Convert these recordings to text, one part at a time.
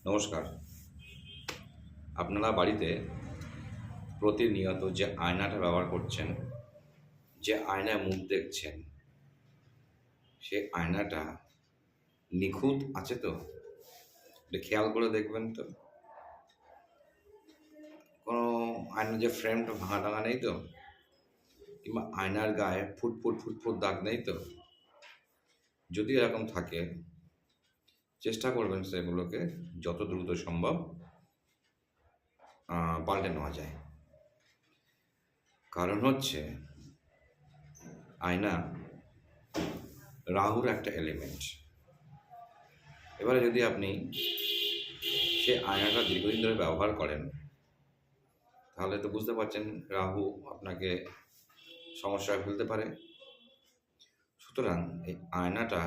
নমস্কার। আপনারা বাড়িতে প্রতিনিয়ত যে আয়নাটা ব্যবহার করছেন, যে আয়নায় মুখ দেখছেন, সে আয়নাটা নিখুঁত আছে তো? একটু খেয়াল করে দেখবেন তো? কোনো আয়নার যে ফ্রেমটা ভাঙা-টাঙা নেই তো? কিংবা আয়নার গায়ে ফুট দাগ নেই তো? যদি এরকম থাকে, চেষ্টা করবেন সেগুলোকে যত দ্রুত সম্ভব পাল্টে নেওয়া যায়। কারণ হচ্ছে আয়না রাহুর একটা এলিমেন্ট। এবারে যদি আপনি সে আয়নাটা দীর্ঘদিন ধরে ব্যবহার করেন, তাহলে তো বুঝতে পারছেন রাহু আপনাকে সমস্যায় ফেলতে পারে। সুতরাং এই আয়নাটা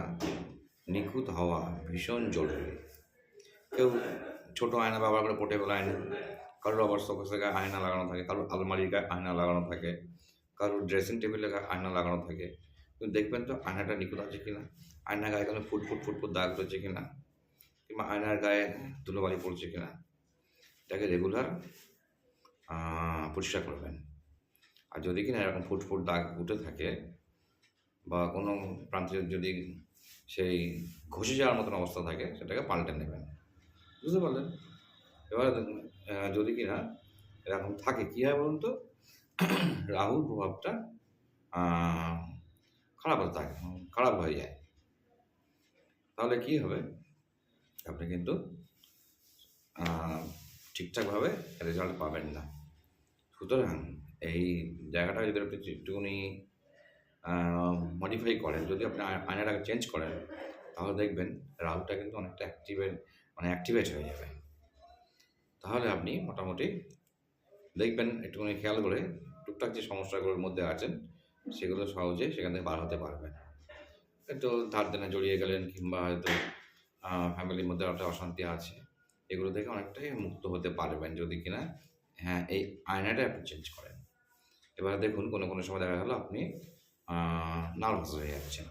নিখুঁত হওয়া ভীষণ জরুরি। কেউ ছোট আয়না ব্যবহার করে, পোর্টেবল আয়না, কারোর আবার শোকেসের গায়ে আয়না লাগানো থাকে, কারোর আলমারির গায়ে আয়না লাগানো থাকে, কারোর ড্রেসিং টেবিলের গায়ে আয়না লাগানো থাকে। কিন্তু দেখবেন তো আয়নাটা নিখুঁত আছে কিনা, আয়নার গায়ে কোনো ফুট দাগ রয়েছে কিনা, কিংবা আয়নার গায়ে ধুলোবালি পড়ছে কিনা। এটাকে রেগুলার পরিষ্কার করবেন। আর যদি কিনা এরকম ফুট দাগ উঠে থাকে বা কোনো প্রান্তে যদি সেই ঘষে যাওয়ার মতন অবস্থা থাকে, সেটাকে পাল্টে নেবেন। বুঝতে পারলেন? এবারে দেখুন, যদি কিনা এরকম থাকে, কী হয় বলুন তো? রাহুর প্রভাবটা আ খারাপ হতে থাকে, খারাপ হয়ে যায়। তাহলে কী হবে? আপনি কিন্তু আ ঠিকঠাকভাবে রেজাল্ট পাবেন না। সুতরাং এই জায়গাটা যদি আপনি একটুখানি আ মডিফাই করেন, যদি আপনি আয়নাটাকে চেঞ্জ করেন, তাহলে দেখবেন রাহুটা কিন্তু অনেকটা অ্যাক্টিভেট হয়ে যাবে। তাহলে আপনি মোটামুটি দেখবেন, একটুখানি খেয়াল করে টুকটাক যে সমস্যাগুলোর মধ্যে আছেন, সেগুলো সহজে সেখান থেকে বার হতে পারবেন। একটু ধার দেনা জড়িয়ে গেলেন, কিংবা হয়তো ফ্যামিলির মধ্যে একটা অশান্তি আছে, এগুলো থেকে অনেকটাই মুক্ত হতে পারবেন যদি কিনা এই আয়নাটা আপনি চেঞ্জ করেন। এবারে দেখুন, কোনো সময় দেখা গেল আপনি নার্ভাস হয়ে যাচ্ছেন।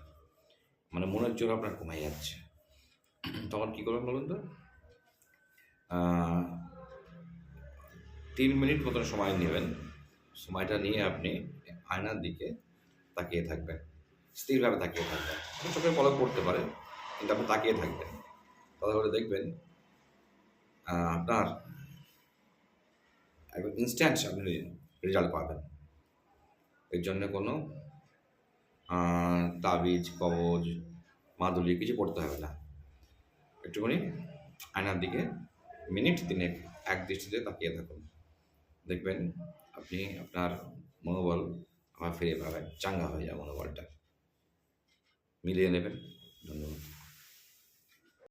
মানে মনের জোর আপনার কমে যাচ্ছে। তখন কী করবেন বলুন তো? আ ৩ মিনিট মতন সময় নেবেন। সময়টা নিয়ে আপনি আয়নার দিকে তাকিয়ে থাকবেন। স্থিরভাবে তাকিয়ে থাকবেন। আপনার চোখের পলক পড়তে পারে, কিন্তু আপনি তাকিয়ে থাকবেন। তাহলে দেখবেন আপনার একদম ইনস্ট্যান্ট আপনি রেজাল্ট পাবেন। এর জন্য কোনো তাবিজ, কবজ, মাদুলি কিছু পড়তে হবে না। একটুখানি আয়নার দিকে মিনিট ৩ এক দৃষ্টিতে তাকিয়ে থাকুন। দেখবেন আপনি আপনার মনোবল আবার ফিরে পাবেন। চাঙ্গা হয়ে যাবে মনোবলটা। মিলিয়ে নেবেন।